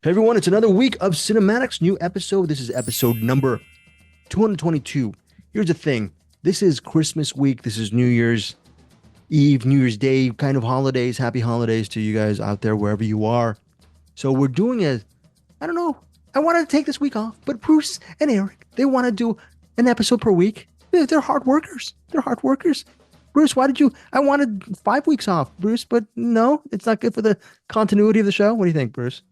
Hey everyone, it's another week of Cinematics, new episode. This is episode number 222. Here's the thing. This is Christmas week. This is New Year's Eve, New Year's Day, kind of holidays. Happy holidays to you guys out there, wherever you are. So we're doing I don't know. I wanted to take this week off, but Bruce and Eric, they want to do an episode per week. They're hard workers. They're hard workers. Bruce, why did you? I wanted 5 weeks off, Bruce, but no, it's not good for the continuity of the show. What do you think, Bruce?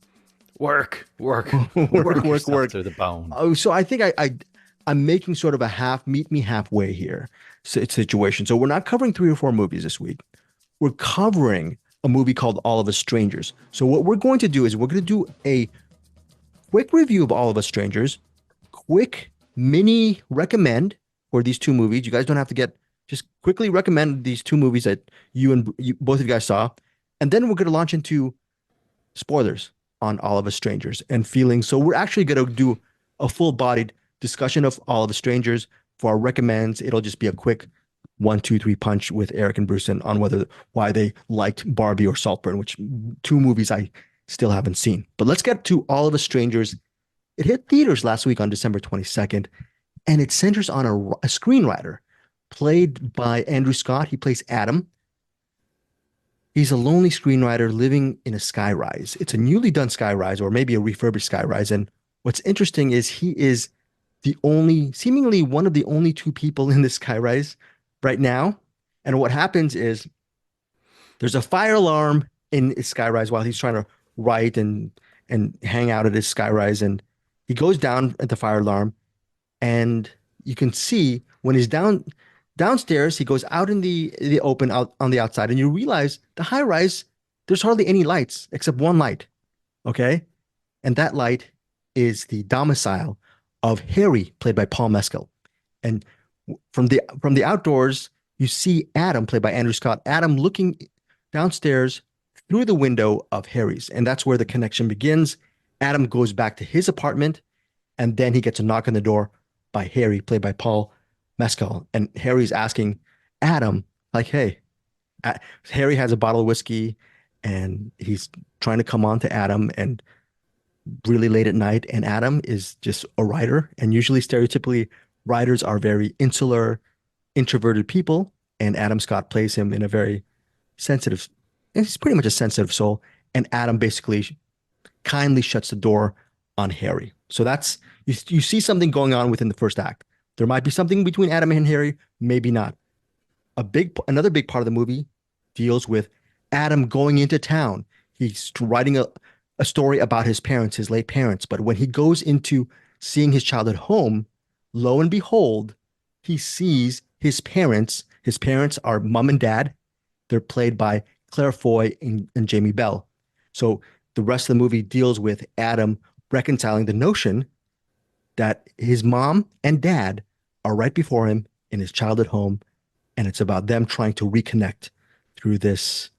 Work, work, Work, work work, yourself work. to the bone. Oh, so I think I'm making sort of a meet me halfway here situation. So we're not covering three or four movies this week. We're covering a movie called All of Us Strangers. So what we're going to do is we're going to do a quick review of All of Us Strangers, quick mini recommend for these two movies. You guys don't have to just quickly recommend these two movies that both of you guys saw, and then we're going to launch into spoilers on All of Us Strangers and feelings. So we're actually going to do a full-bodied discussion of All of Us Strangers. For our recommends, it'll just be a quick one, two, three punch with Eric and Bruce on why they liked Barbie or Saltburn, which two movies I still haven't seen. But let's get to All of Us Strangers. It hit theaters last week on December 22nd, and it centers on a screenwriter played by Andrew Scott. He plays Adam. He's a lonely screenwriter living in a skyrise. It's a newly done skyrise, or maybe a refurbished skyrise. And what's interesting is he is seemingly one of the only two people in this skyrise right now. And what happens is there's a fire alarm in his skyrise while he's trying to write and hang out at his skyrise. And he goes down at the fire alarm, and you can see when he's downstairs, he goes out in the open out on the outside, and you realize the high rise, there's hardly any lights except one light. Okay. And that light is the domicile of Harry, played by Paul Mescal. And from the outdoors, you see Adam, played by Andrew Scott, Adam looking downstairs through the window of Harry's. And that's where the connection begins. Adam goes back to his apartment, and then he gets a knock on the door by Harry, played by Paul Mescal. And Harry's asking Adam, like, hey, Harry has a bottle of whiskey, and he's trying to come on to Adam and really late at night. And Adam is just a writer. And usually, stereotypically, writers are very insular, introverted people. And Adam Scott plays him in a very sensitive, he's pretty much a sensitive soul. And Adam basically kindly shuts the door on Harry. So you see something going on within the first act. There might be something between Adam and Harry, maybe not. Another big part of the movie deals with Adam going into town. He's writing a story about his parents, his late parents. But when he goes into seeing his childhood home, lo and behold, he sees his parents. His parents are mom and dad. They're played by Claire Foy and Jamie Bell. So the rest of the movie deals with Adam reconciling the notion that his mom and dad are right before him in his childhood home, and it's about them trying to reconnect through this.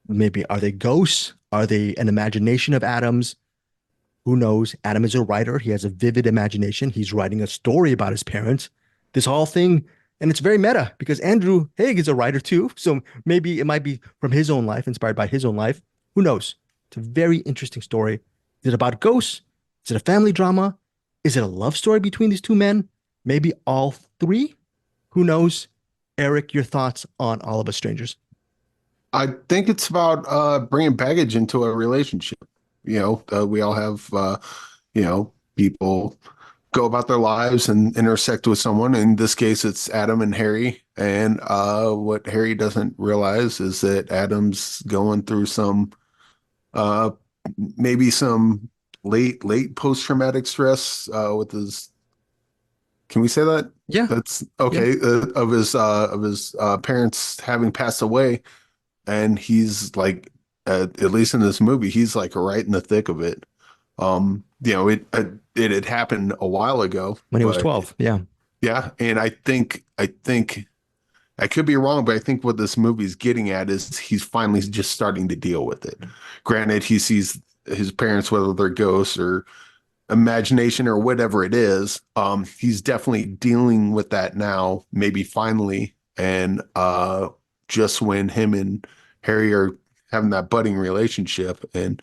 Maybe are they ghosts? Are they an imagination of Adam's? Who knows? Adam is a writer. He has a vivid imagination. He's writing a story about his parents. This whole thing, and it's very meta because Andrew Haig is a writer too. So maybe it might be from his own life, inspired by his own life. Who knows? It's a very interesting story. Is it about ghosts? Is it a family drama? Is it a love story between these two men? Maybe all three? Who knows? Eric, your thoughts on All of Us Strangers? I think it's about bringing baggage into a relationship. We all have, people go about their lives and intersect with someone. In this case, it's Adam and Harry. And what Harry doesn't realize is that Adam's going through uh, maybe some late post-traumatic stress with his. Can we say that? Yeah, That's yeah. okay. Of his parents having passed away, and he's like, at least in this movie, he's like right in the thick of it. It had happened a while ago, When he was but 12. Yeah. yeah, and I think I could be wrong, but I think what this movie's getting at is he's finally just starting to deal with it. Granted, he sees his parents, whether they're ghosts or imagination or whatever it is, he's definitely dealing with that now, maybe finally. And just when him and Harry are having that budding relationship, and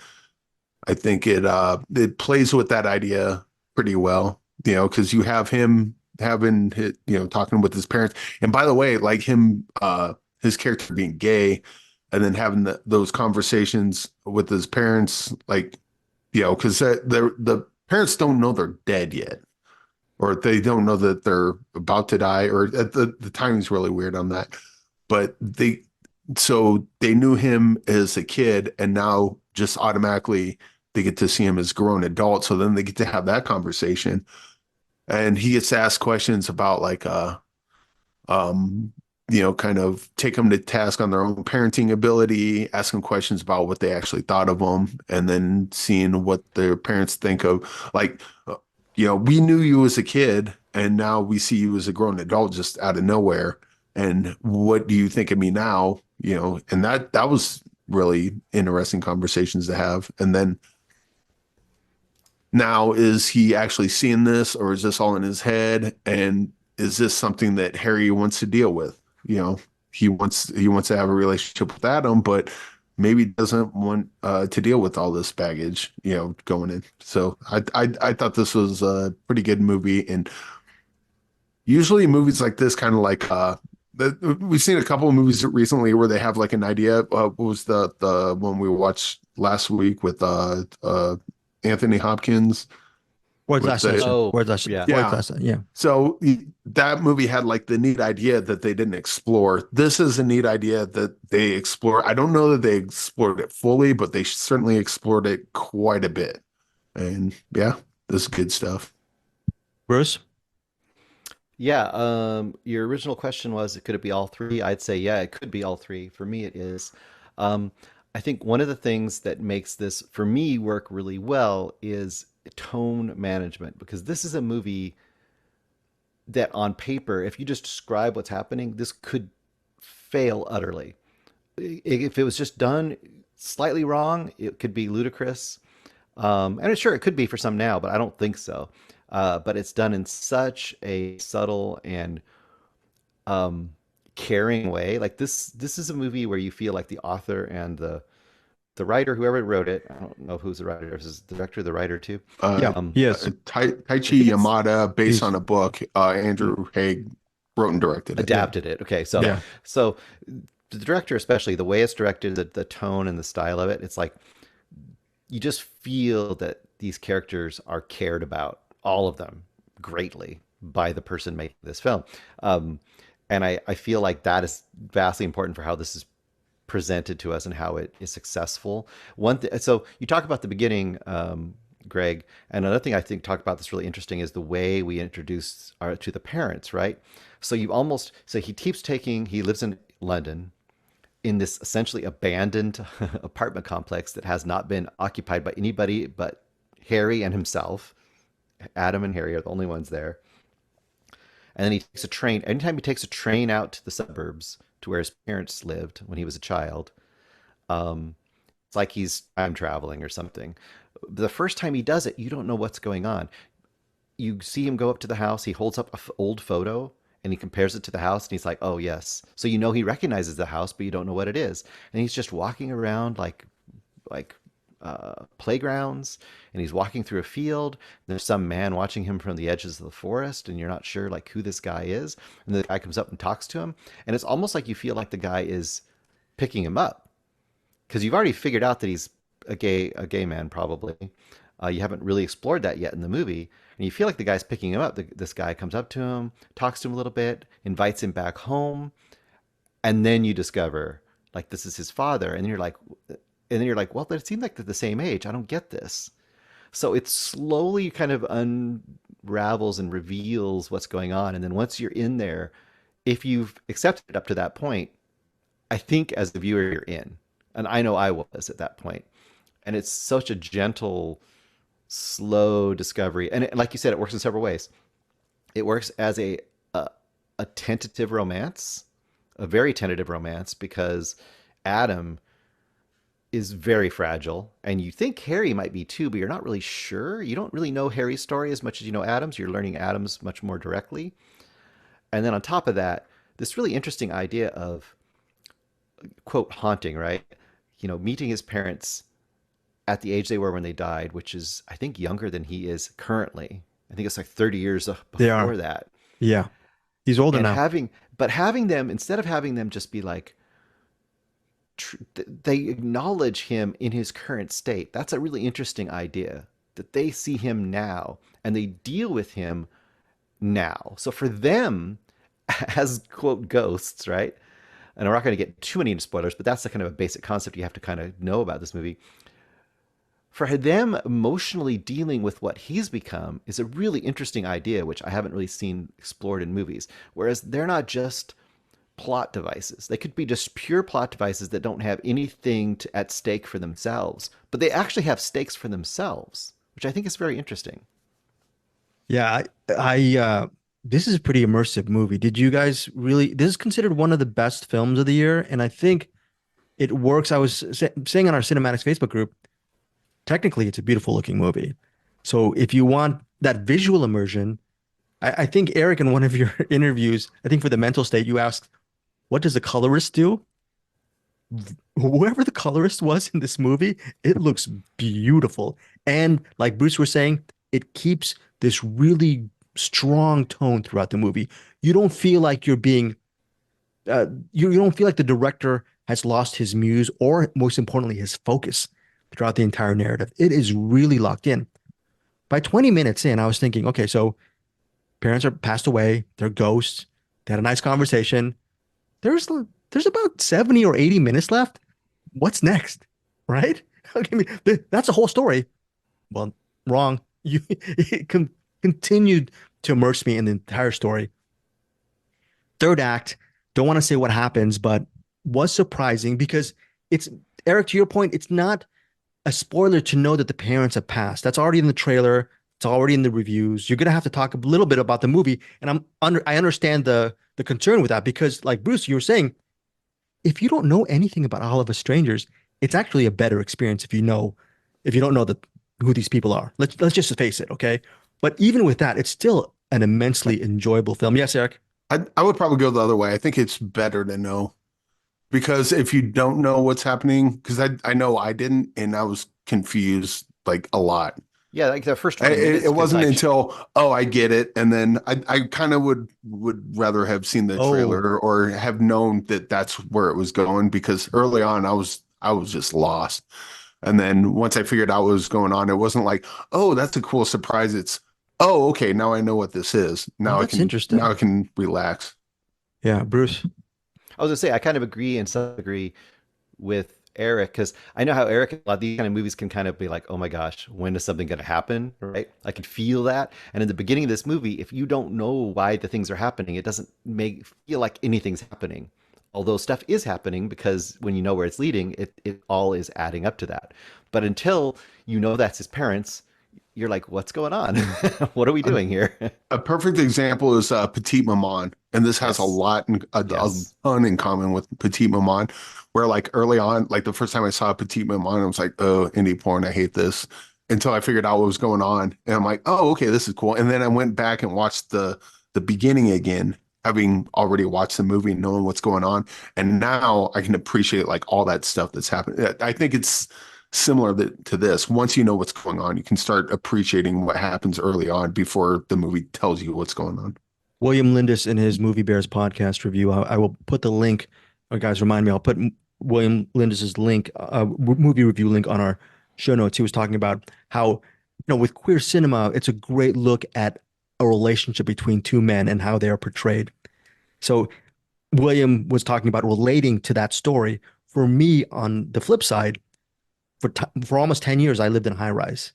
I think it plays with that idea pretty well, because you have him having his, talking with his parents. And by the way, like him, his character being gay, and then having those conversations with his parents, like, because the parents don't know they're dead yet, or they don't know that they're about to die, or the timing's really weird on that. But so they knew him as a kid, and now just automatically they get to see him as grown adult. So then they get to have that conversation, and he gets to ask questions about like um kind of take them to task on their own parenting ability, ask them questions about what they actually thought of them, and then seeing what their parents think of, like, we knew you as a kid, and now we see you as a grown adult just out of nowhere. And what do you think of me now? And that was really interesting conversations to have. And then now, is he actually seeing this, or is this all in his head? And is this something that Harry wants to deal with? He wants to have a relationship with Adam, but maybe doesn't want to deal with all this baggage, going in. So I thought this was a pretty good movie. And usually movies like this, kind of like we've seen a couple of movies recently where they have like an idea. What was the one we watched last week with Anthony Hopkins World's with Last the Session. Oh, yeah. World's yeah. Last Session. Yeah. So that movie had like the neat idea that they didn't explore. This is a neat idea that they explore. I don't know that they explored it fully, but they certainly explored it quite a bit. And yeah, this is good stuff. Bruce? Yeah, your original question was, could it be all three? I'd say, yeah, it could be all three. For me, it is. Um, I think one of the things that makes this, for me, work really well is tone management, because this is a movie that on paper, if you just describe what's happening, this could fail utterly. If it was just done slightly wrong, it could be ludicrous. And sure, it could be for some now, but I don't think so. But it's done in such a subtle and um, caring way. Like this is a movie where you feel like the author and the writer, whoever wrote it, I don't know who's the writer. Is this the director, the writer too? Uh, Yeah. Um, Yes. I Taichi think it's Yamada, based He's on a book, Andrew Haig wrote and directed it. yeah. adapted it. Okay, so Yeah. so the director, especially the way it's directed, the tone and the style of it, it's like you just feel that these characters are cared about, all of them, greatly by the person making this film. Um, and I feel like that is vastly important for how this is presented to us and how it is successful. So you talk about the beginning, Greg, and another thing I think talk about that's really interesting is the way we introduce our to the parents, right? So he lives in London in this essentially abandoned apartment complex that has not been occupied by anybody but Harry and himself. Adam and Harry are the only ones there. And then he takes a train. Anytime he takes a train out to the suburbs to where his parents lived when he was a child, um, it's like he's time traveling or something. The first time he does it, you don't know what's going on. You see him go up to the house. He holds up an old photo and he compares it to the house and he's like, "Oh yes." So you know he recognizes the house, but you don't know what it is. And he's just walking around like playgrounds, and he's walking through a field. There's some man watching him from the edges of the forest, and you're not sure like who this guy is. And the guy comes up and talks to him, and it's almost like you feel like the guy is picking him up because you've already figured out that he's a gay man probably. You haven't really explored that yet in the movie, and you feel like the guy's picking him up. This guy comes up to him, talks to him a little bit, invites him back home, and then you discover like this is his father, and then you're like, well, but it seems like they're the same age. I don't get this. So it slowly kind of unravels and reveals what's going on, and then once you're in there, if you've accepted it up to that point, I think as the viewer you're in, and I know I was at that point, and it's such a gentle, slow discovery, and like you said, it works in several ways. It works as a, a tentative romance, a very tentative romance, because Adam is very fragile, and you think Harry might be too, but you're not really sure. You don't really know Harry's story as much as you know Adam's. You're learning Adam's much more directly, and then on top of that, this really interesting idea of quote haunting, right? Meeting his parents at the age they were when they died, which is, I think, younger than he is currently. I think it's like 30 years They are. before that. Yeah. He's older And now. having them, instead of having them just be like, they acknowledge him in his current state. That's a really interesting idea, that they see him now and they deal with him now. So for them, as quote ghosts, right? And I'm not going to get too many into spoilers, but that's the kind of a basic concept you have to kind of know about this movie. For them, emotionally dealing with what he's become is a really interesting idea, which I haven't really seen explored in movies. Whereas they're not just plot devices. They could be just pure plot devices that don't have anything at stake for themselves, but they actually have stakes for themselves, which I think is very interesting. Yeah, this is a pretty immersive movie. Did you guys really, this is considered one of the best films of the year, and I think it works. I was saying on our Cinematics Facebook group, technically it's a beautiful looking movie. So if you want that visual immersion, I think Eric, in one of your interviews, I think for the mental state, you asked, what does the colorist do? Whoever the colorist was in this movie, it looks beautiful. And like Bruce was saying, it keeps this really strong tone throughout the movie. You don't feel like you're being, you don't feel like the director has lost his muse or, most importantly, his focus throughout the entire narrative. It is really locked in. By 20 minutes in, I was thinking, okay, so parents are passed away, they're ghosts, they had a nice conversation. There's there's about 70 or 80 minutes left. What's next? Right? I mean, that's the whole story. Well, wrong. You it continued to immerse me in the entire story. Third act, don't want to say what happens, but was surprising because it's, Eric, to your point, it's not a spoiler to know that the parents have passed. That's already in the trailer. It's already in the reviews. You're gonna have to talk a little bit about the movie, and I understand the concern with that because, like Bruce, you were saying, if you don't know anything about All of Us Strangers, it's actually a better experience if you don't know who these people are. Let's just face it, okay? But even with that, it's still an immensely enjoyable film. Yes, Eric. I would probably go the other way. I think it's better to know because if you don't know what's happening, because I know I didn't, and I was confused like a lot. Yeah, like the first 20 minutes. It wasn't like, until, oh, I get it, and then I kind of would rather have seen the Oh, trailer or have known that that's where it was going because early on I was just lost, and then once I figured out what was going on, it wasn't like, oh, that's a cool surprise. It's, oh, okay, now I know what this is. oh, that's Now interesting. I can relax. Yeah, Bruce. I was gonna say, I kind of agree and some agree with Eric because I know how Eric, a lot of these kind of movies can kind of be like, oh my gosh, when is something going to happen? Right? I can feel that. And in the beginning of this movie, if you don't know why the things are happening, it doesn't make feel like anything's happening. Although stuff is happening because when you know where it's leading, it all is adding up to that. But until you know that's his parents, you're like, what's going on? What are we A, doing here? a perfect example is Petite Maman, and this has a Yes. lot, a Yes. ton in common with Petite Maman, where like early on, like the first time I saw Petite Maman, I was like, oh, indie porn, I hate this. Until I figured out what was going on, and I'm like, oh, okay, this is cool. And then I went back and watched the beginning again, having already watched the movie and knowing what's going on, and now I can appreciate like all that stuff that's happening. I think it's similar to this. Once you know what's going on, you can start appreciating what happens early on before the movie tells you what's going on. William Lindis in his Movie Bears podcast review. I will put the link. Guys, remind me. I'll put William Lindis's link, movie review link on our show notes. He was talking about how, with queer cinema, it's a great look at a relationship between two men and how they are portrayed. So William was talking about relating to that story. For me, on the flip side, for almost 10 years, I lived in high rise.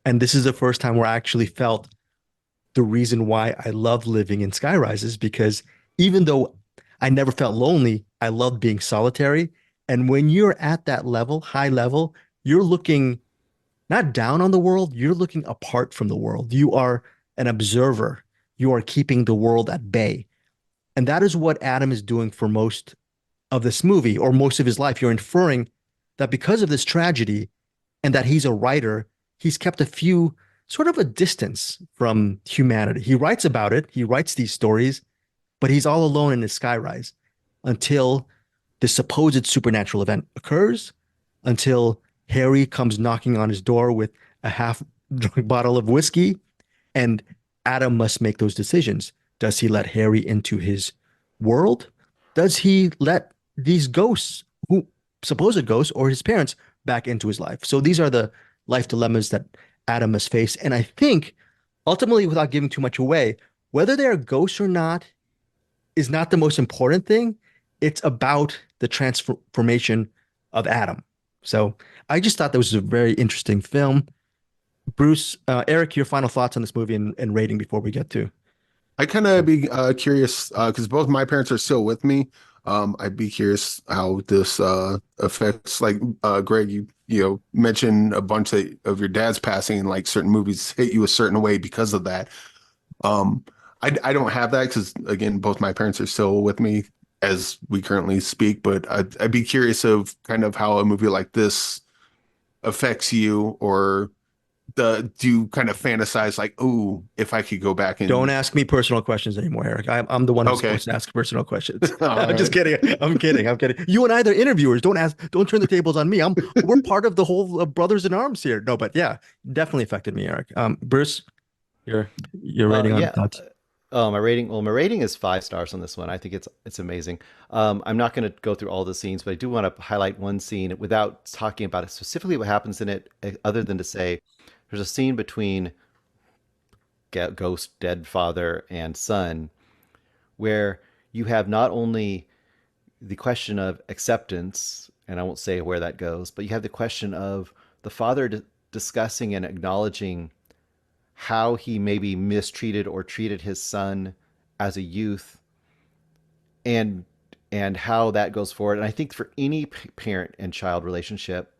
And this is the first time where I actually felt the reason why I love living in sky rises because even though I never felt lonely, I loved being solitary. And when you're at that level, high level, you're looking not down on the world, you're looking apart from the world. You are an observer. You are keeping the world at bay. And that is what Adam is doing for most of this movie or most of his life. You're inferring that because of this tragedy and that he's a writer, he's kept a few sort of a distance from humanity. He writes about it, he writes these stories, but he's all alone in his skyrise until the supposed supernatural event occurs, until Harry comes knocking on his door with a half drunk bottle of whiskey, and Adam must make those decisions. Does he let Harry into his world? Does he let these ghosts, who supposed ghosts, or his parents back into his life? So these are the life dilemmas that Adam must face. And I think ultimately, without giving too much away, whether they are ghosts or not is not the most important thing. It's about the transformation of Adam. So I just thought that was a very interesting film. Bruce, Eric, your final thoughts on this movie and rating before we get to. I kind of be curious because both my parents are still with me. I'd be curious how this affects, like Greg, you mentioned a bunch of your dad's passing, and like certain movies hit you a certain way because of that. Um, I don't have that because again, both my parents are still with me as we currently speak. But I'd be curious of kind of how a movie like this affects you, or do you kind of fantasize like, oh, if I could go back Don't and ask me personal questions anymore, Eric. I'm the one who's okay, supposed to ask personal questions. all I'm just right. kidding. I'm kidding. I'm kidding. You and I, they're interviewers. Don't ask. Don't turn the tables on me. We're part of the whole brothers in arms here. No, but yeah, definitely affected me, Eric. Bruce, your rating on Yeah. thoughts. My rating is 5 stars on this one. I think it's amazing. I'm not going to go through all the scenes, but I do want to highlight one scene without talking about it specifically what happens in it, other than to say there's a scene between ghost dead father and son where you have not only the question of acceptance, and I won't say where that goes, but you have the question of the father discussing and acknowledging how he maybe mistreated or treated his son as a youth, and how that goes forward. And I think for any parent and child relationship,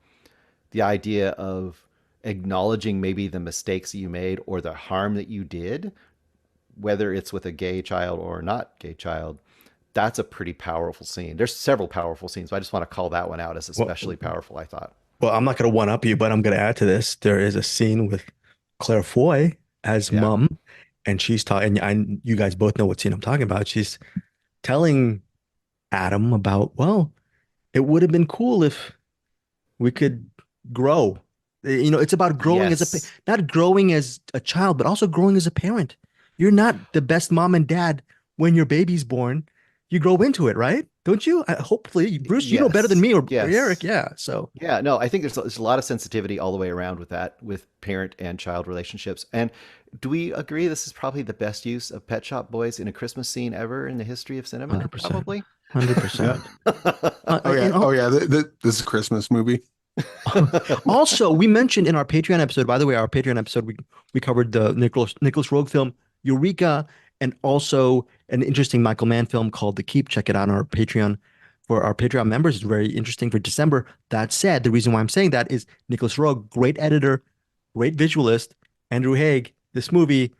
the idea of acknowledging maybe the mistakes that you made or the harm that you did, whether it's with a gay child or not gay child, that's a pretty powerful scene. There's several powerful scenes, but I just want to call that one out as Well, especially powerful, I thought. well, I'm not going to one up you, but I'm going to add to this. There is a scene with Claire Foy as Yeah. mom, and she's talking. And you guys both know what scene I'm talking about. She's telling Adam about, well, it would have been cool if we could grow. It's about growing as Yes. not growing as a child, but also growing as a parent. You're not the best mom and dad when your baby's born. You grow into it, right? Don't you? Hopefully, Bruce, you know better than Yes. me or Eric. Yes. Yeah. So, Yeah, no, I think there's a lot of sensitivity all the way around with that, with parent and child relationships. And do we agree this is probably the best use of Pet Shop Boys in a Christmas scene ever in the history of cinema? 100%, Probably. 100%. And Oh yeah, this is a Christmas movie. also, we mentioned in our Patreon episode, by the way, our Patreon episode, we covered the Nicholas Rogue film Eureka, and also an interesting Michael Mann film called The Keep. Check it out on our Patreon. For our Patreon members, it's very interesting for December. That said, the reason why I'm saying that is Nicholas Rogue, great editor, great visualist. Andrew Haig, this movie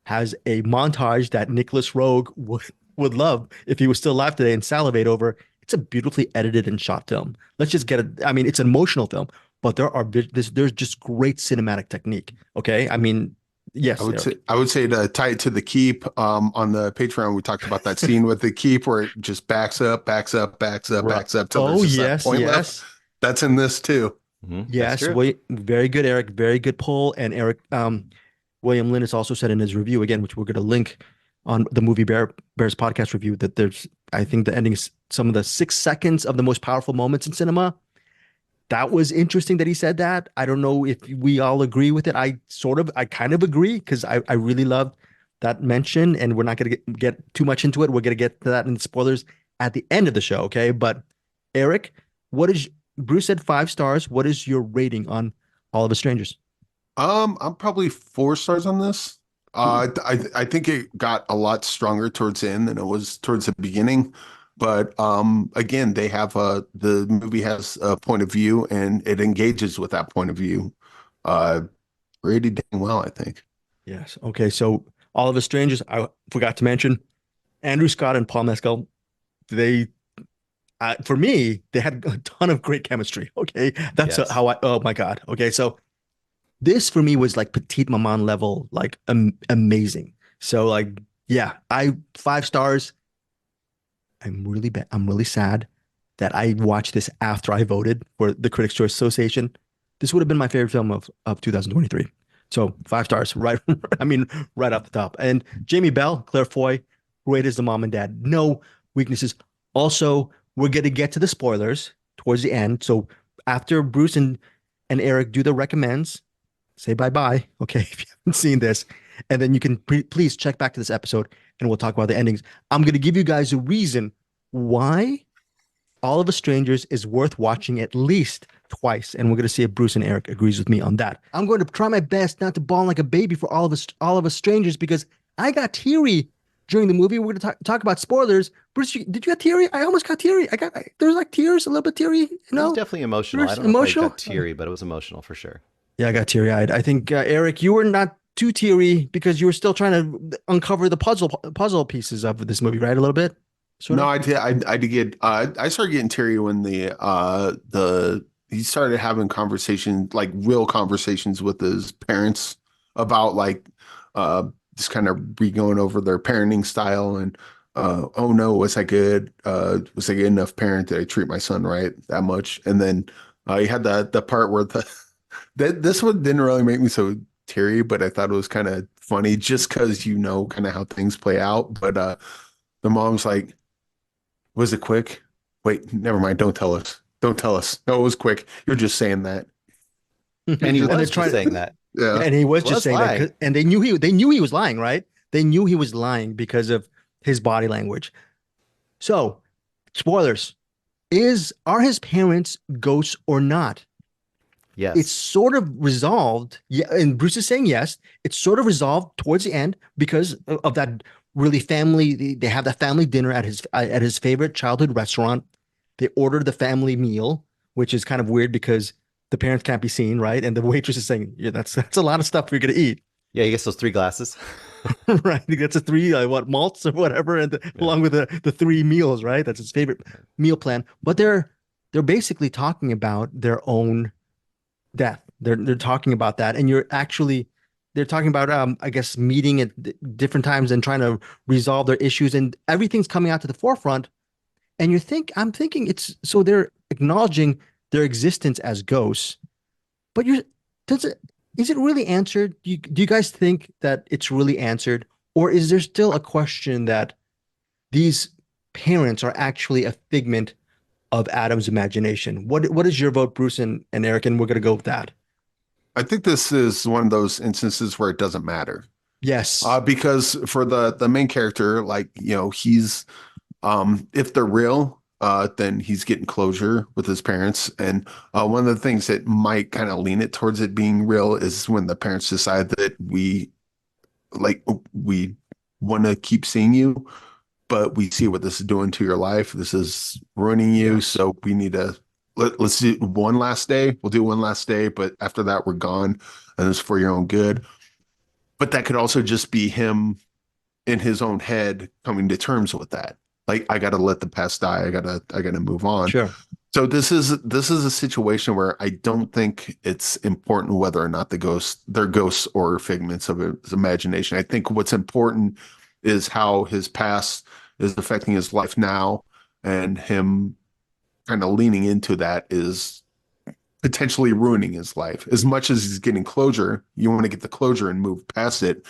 has a montage that Nicholas Rogue would love if he was still alive today and salivate over. It's a beautifully edited and shot film. Let's just get it. I mean, it's an emotional film, but there's just great cinematic technique. Okay, I mean, yes, Eric. I would say to tie it to the keep. On the Patreon, we talked about that scene with the keep where it just backs up, backs up, backs up, Right. backs up till there's Oh just that yes, point left. yes, That's in this too. That's yes. true. Very good, Eric. Very good poll. And Eric, William Linus also said in his review again, which we're going to link on the movie Bears podcast review, that there's, I think the ending is some of the 6 seconds of the most powerful moments in cinema. That was interesting that he said that. I don't know if we all agree with it. I kind of agree because I really loved that mention, and we're not going to get too much into it. We're going to get to that in the spoilers at the end of the show. Okay. But Eric, Bruce said 5 stars. What is your rating on All of Us Strangers? I'm probably 4 stars on this. Ooh. I think it got a lot stronger towards the end than it was towards the beginning. But again, the movie has a point of view and it engages with that point of view uh, pretty dang well, I think. Yes. Okay. So All of Us Strangers, I forgot to mention Andrew Scott and Paul Mescal. They, for me, they had a ton of great chemistry. Okay. That's Yes. how oh my God. Okay. So this for me was like petite maman level, like amazing. So like, yeah, 5 stars. I'm really sad that I watched this after I voted for the Critics' Choice Association. this would have been my favorite film of 2023. So 5 stars, right? I mean, right off the top. And Jamie Bell, Claire Foy, great as the mom and dad. No weaknesses. Also, we're going to get to the spoilers towards the end. So after Bruce and Eric do the recommends, say bye bye. Okay, if you haven't seen this, and then you can please check back to this episode, and we'll talk about the endings. I'm going to give you guys a reason why All of Us Strangers is worth watching at least twice, and we're going to see if Bruce and Eric agrees with me on that. I'm going to try my best not to bawl like a baby for All of Us Strangers because I got teary during the movie. We're going to talk about spoilers. Bruce, did you get teary? I almost got teary. There's like tears, a little bit teary. It was definitely emotional. Bruce, I don't know if I emotional. got teary, but it was emotional for sure. Yeah, I got teary eyed. I think Eric, you were not too teary because you were still trying to uncover the puzzle pieces of this movie, right? A little bit, sort No, of. I did get I started getting teary when the he started having conversations, like real conversations with his parents about like uh just kind of re-going over their parenting style and oh no, was I good? Was I a good enough parent? Did I treat my son right that much? And then he had the part where that this one didn't really make me so teary, but I thought it was kind of funny just because you know kind of how things play out. But the mom's like, was it quick? Wait, never mind. Don't tell us. Don't tell us. No, it was quick. You're just saying that. And he And they're was trying just saying that. Yeah. and he was He just was saying that, lying. and they knew he was lying, right? They knew he was lying because of his body language. So, spoilers: are his parents ghosts or not? It's Yes. sort of resolved. Yeah, and Bruce is saying yes. It's sort of resolved towards the end because of that really family. They have that family dinner at his favorite childhood restaurant. They order the family meal, which is kind of weird because the parents can't be seen, right? And the waitress is saying, "Yeah, that's a lot of stuff you're gonna eat." Yeah, he gets those 3 glasses. Right? He gets a three what malts or whatever, and Yeah. along with the 3 meals, right? That's his favorite meal plan. But they're basically talking about their own death. They're talking about that, and they're talking about I guess meeting at different times and trying to resolve their issues, and everything's coming out to the forefront. And I'm thinking it's so they're acknowledging their existence as ghosts, but does it is it really answered? Do you guys think that it's really answered, or is there still a question that these parents are actually a figment of Adam's imagination? What is your vote, Bruce and Eric? And we're gonna go with that. I think this is one of those instances where it doesn't matter. Yes. Because for the main character, like, you know, he's if they're real, then he's getting closure with his parents. And one of the things that might kind of lean it towards it being real is when the parents decide that we want to keep seeing you, but we see what this is doing to your life. This is ruining you. Yes. So we need to let's do one last day. We'll do one last day, but after that, we're gone. And it's for your own good. But that could also just be him in his own head coming to terms with that. Like, I gotta let the past die. I gotta move on. Sure. So this is a situation where I don't think it's important whether or not they're ghosts or figments of his imagination. I think what's important is how his past is affecting his life now, and him kind of leaning into that is potentially ruining his life. As much as he's getting closure, you want to get the closure and move past it,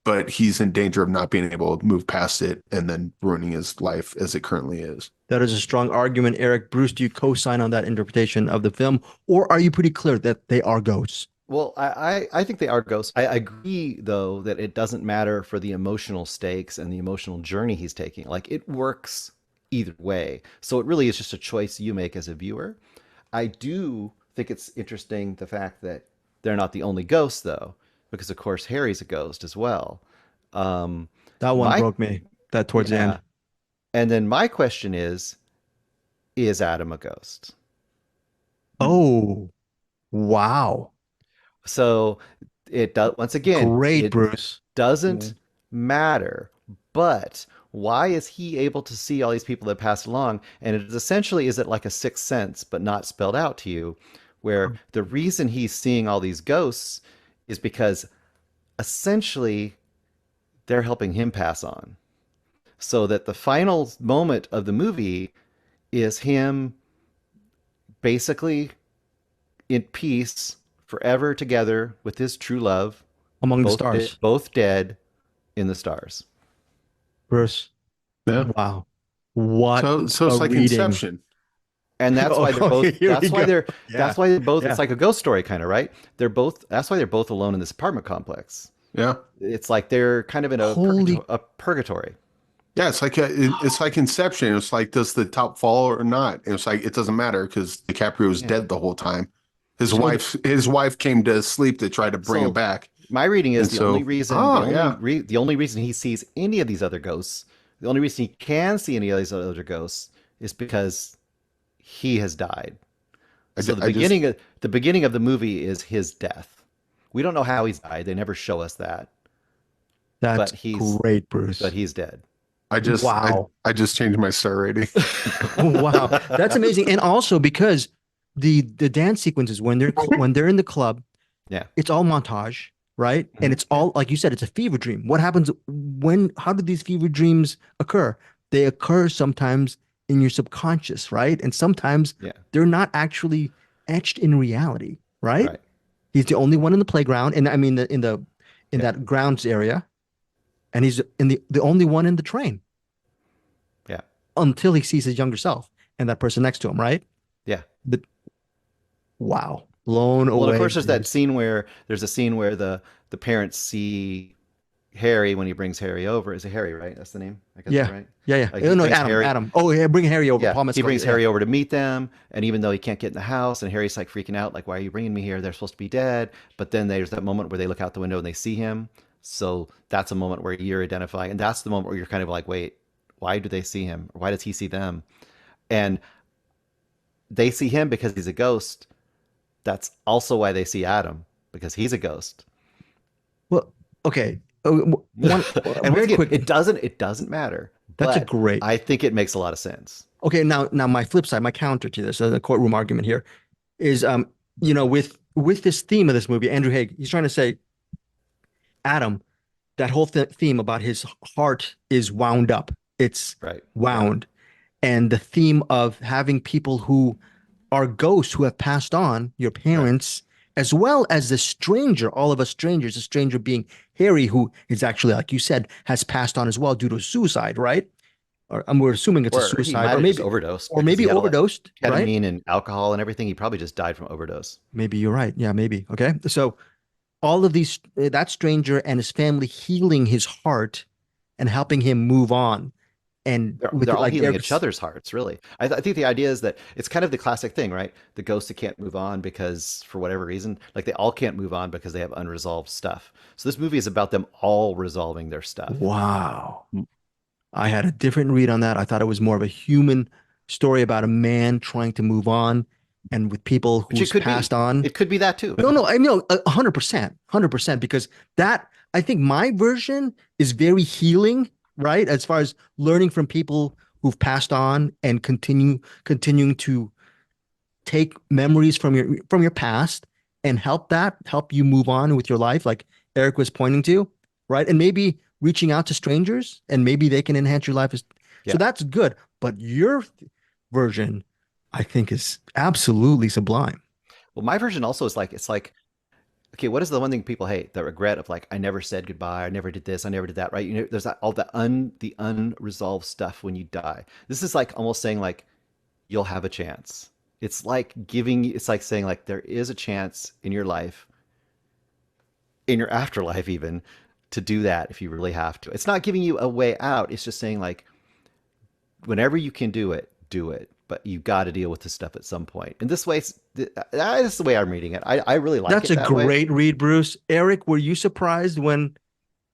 but he's in danger of not being able to move past it and then ruining his life as it currently is. That is a strong argument, Eric. Bruce, do you co-sign on that interpretation of the film, or are you pretty clear that they are ghosts? Well, I think they are ghosts. I agree, though, that it doesn't matter for the emotional stakes and the emotional journey he's taking. Like, it works either way. So it really is just a choice you make as a viewer. I do think it's interesting the fact that they're not the only ghosts, though, because, of course, Harry's a ghost as well. Um, That one my, broke me. That towards the yeah. end. And then my question is Adam a ghost? Oh, wow. So it does, once again, Great, it Bruce. doesn't matter. But why is he able to see all these people that passed along? And it is essentially, is it like a sixth sense, but not spelled out to you, where the reason he's seeing all these ghosts is because essentially they're helping him pass on. So that the final moment of the movie is him basically in peace forever together with his true love, Among the stars. both dead in the stars. Bruce. Yeah. Wow. What So a it's like reading. Inception. And that's Oh, why they're okay, both here we go. Yeah. that's why they're both, it's Yeah. like a ghost story kind of, right? They're both, that's why they're both alone in this apartment complex. Yeah. It's like they're kind of in Holy. a purgatory. Yeah, it's like Inception. It's like, does the top fall or not? And it's like it doesn't matter because DiCaprio was Yeah. dead the whole time. So His wife came to sleep to try to bring him So back. my reading is And so, oh yeah, the only reason he sees any of these other ghosts, the only reason he can see any of these other ghosts is because he has died. So the beginning of the movie is his death. We don't know how he's died. They never show us that, that's but he's great, Bruce. but he's dead. Wow. I just changed my star rating. Wow. That's amazing. And also because the dance sequences when they're in the club, Yeah. it's all montage, right? And it's all like you said, it's a fever dream. What happens how do these fever dreams occur? They occur sometimes in your subconscious, right? And sometimes Yeah. they're not actually etched in reality, right? Right. He's the only one in the playground, and I mean in Yeah. that grounds area, and he's the only one in the train Yeah. until he sees his younger self and that person next to him, right? Yeah. But wow, blown Well, away. of course, there's Bruce. a scene where the parents see Harry when he brings Harry over. Is it Harry, right? That's the name. I guess Yeah, right. yeah. He No, brings Adam, Harry. Adam. Oh, yeah, bring Harry over. Yeah, Paul he Mescal. brings Yeah, Harry over to meet them, and even though he can't get in the house, and Harry's like freaking out, like, "Why are you bringing me here? They're supposed to be dead." But then there's that moment where they look out the window and they see him. So that's a moment where you're identifying, and that's the moment where you're kind of like, "Wait, why do they see him? Or why does he see them?" And they see him because he's a ghost. That's also why they see Adam because he's a ghost. well, okay. One And once very again, quick. it doesn't matter, That's a but great. I think it makes a lot of sense. Okay, now my flip side, my counter to this, the courtroom argument here is, with this theme of this movie, Andrew Haig, he's trying to say, Adam, that whole theme about his heart is wound up. It's Right. wound. And the theme of having people who are ghosts who have passed on, your Right. parents, as well as the stranger, all of us strangers, the stranger being Harry, who is actually, like you said, has passed on as well due to suicide, right? Or we're assuming it's a Or he suicide, might have just overdosed or because he maybe had all that overdosed, right? ketamine and alcohol and everything. He probably just died from overdose. Maybe you're right. Yeah, maybe. Okay. So all of these, that stranger and his family healing his heart and helping him move on. And with They're all like healing each Eric's, other's hearts, really. I think the idea is that it's kind of the classic thing, right? The ghosts that can't move on because for whatever reason, like they all can't move on because they have unresolved stuff. So this movie is about them all resolving their stuff. wow. I had a different read on that. I thought it was more of a human story about a man trying to move on and with people Which who's passed on. It could be that too. No, I know 100%, because that I think my version is very healing, right? As far as learning from people who've passed on and continuing to take memories from your past and help you move on with your life, like Eric was pointing to, right? And maybe reaching out to strangers and maybe they can enhance your life. So Yeah. that's good. But your version, I think, is absolutely sublime. Well, my version also is like it's like okay, what is the one thing people hate? The regret of like I never said goodbye, I never did this, I never did that, right? You know, there's that all the unresolved stuff when you die. This is like almost saying like you'll have a chance. It's like saying like there is a chance in your life, in your afterlife even, to do that if you really have to. It's not giving you a way out. It's just saying like whenever you can do it, do it. But you got to deal with this stuff at some point. And this way, that's the way I'm reading it. I really like That's it a that way. great read, Bruce. Eric, were you surprised when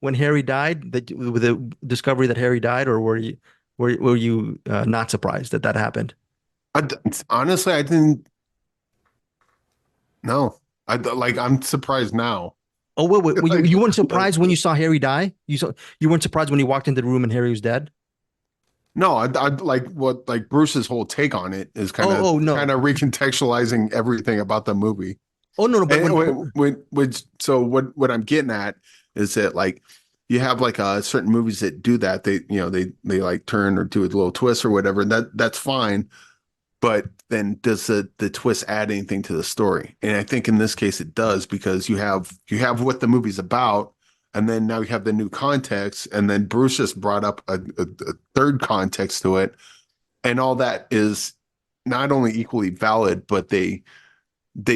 Harry died, that with the discovery that Harry died, or were you not surprised that that happened? Honestly, I didn't know. I'm surprised now. Oh, wait, Like, you weren't surprised when you saw Harry die? You weren't surprised when you walked into the room and Harry was dead? no, I like what like Bruce's whole take on it is Oh, no. kind of recontextualizing everything about the movie. Oh, no, but And so what I'm getting at is that like you have like certain movies that do that. They like turn or do a little twist or whatever. And that's fine. But then does the twist add anything to the story? And I think in this case it does, because you have what the movie's about, and then now you have the new context, and then Bruce just brought up a third context to it, and all that is not only equally valid, but they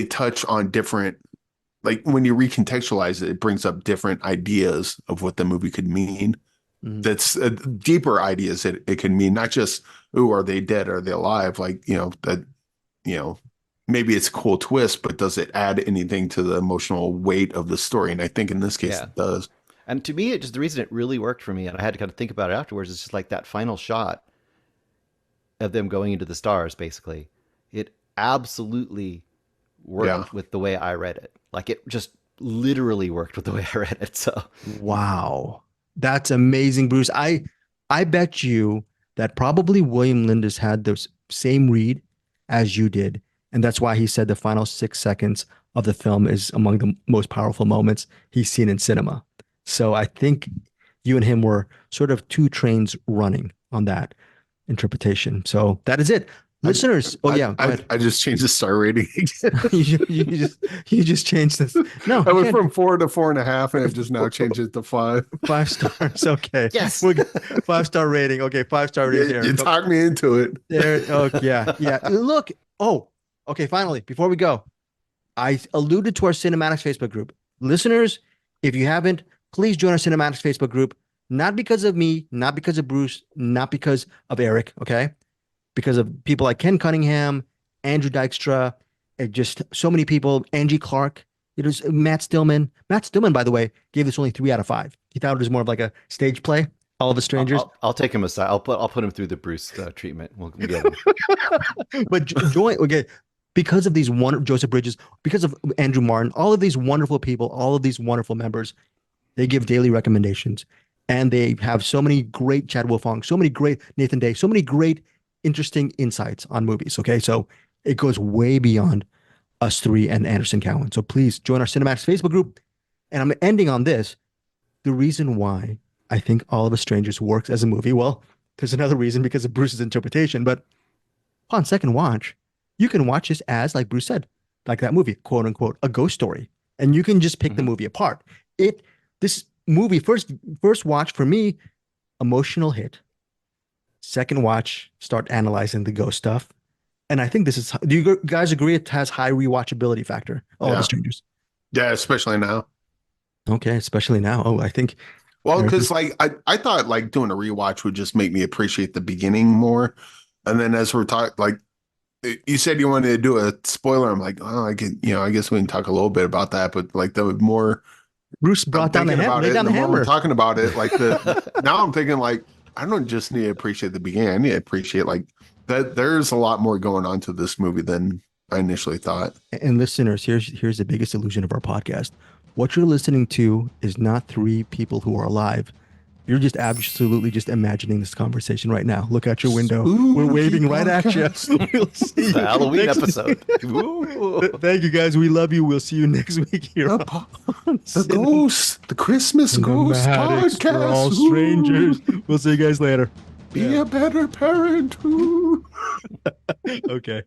touch on different, like when you recontextualize it, it brings up different ideas of what the movie could mean. Mhm. That's deeper ideas that it can mean, not just, "Ooh, are they dead? Are they alive?" Like, that, maybe it's a cool twist, but does it add anything to the emotional weight of the story? And I think in this case Yeah. it does. And to me, the reason it really worked for me, and I had to kind of think about it afterwards, is just like that final shot of them going into the stars, basically. It absolutely Yeah. worked with the way I read it. Like it just literally worked with the way I read it. So Wow. That's amazing, Bruce. I bet you that probably William Lindis had the same read as you did. And that's why he said the final 6 seconds of the film is among the most powerful moments he's seen in cinema. So I think you and him were sort of two trains running on that interpretation. So that is it. I, Listeners, oh yeah, go ahead. I just changed the star rating again. You just changed this. No, I you went can't. from 4 to 4.5, and I just now changed it to 5. 5 stars. Okay. yes. We'll get 5-star rating. Okay, 5-star rating here. You talked me into it. There. Oh, yeah. Yeah. Look. Oh, okay. Finally, before we go, I alluded to our Cinematics Facebook group. Listeners, if you haven't, please join our Cinematics Facebook group. Not because of me, not because of Bruce, not because of Eric, okay? Because of people like Ken Cunningham, Andrew Dykstra, and just so many people, Angie Clark. It was Matt Stillman. Matt Stillman, by the way, gave this only 3 out of 5. He thought it was more of like a stage play, All of Us Strangers. I'll take him aside. I'll put him through the Bruce treatment. We'll get him. But join, okay, because of these Joseph Bridges, because of Andrew Martin, all of these wonderful people, all of these wonderful members, they give daily recommendations, and they have so many great Chad Wolfong, so many great Nathan Day, so many great interesting insights on movies. Okay, so it goes way beyond us three and Anderson Cowan. So please join our Cinematics Facebook group. And I'm ending on this. The reason why I think All of Us Strangers works as a movie, well, there's another reason because of Bruce's interpretation, but upon second watch, you can watch this as, like Bruce said, like that movie, quote unquote, a ghost story. And you can just pick the movie apart. This movie, first watch for me, emotional hit. Second watch, start analyzing the ghost stuff. And I think this is, do you guys agree it has high rewatchability factor? All of the Strangers. Yeah, especially now. Okay, especially now. Oh, I think. Well, because like I thought like doing a rewatch would just make me appreciate the beginning more. And then as we're talking, like you said you wanted to do a spoiler. I'm like, oh, I guess we can talk a little bit about that. But like the more Bruce brought down the hammer, the more we're talking about it, like now I'm thinking like, I don't just need to appreciate the beginning. I need to appreciate like that there's a lot more going on to this movie than I initially thought. And listeners, here's the biggest illusion of our podcast. What you're listening to is not 3 people who are alive. You're just absolutely just imagining this conversation right now. Look out your window. We're waving right at you. We'll see It's a Halloween episode. Thank you guys. We love you. We'll see you next week here. The Christmas Ghost Podcast. For all strangers. We'll see you guys later. Be a better parent. Okay.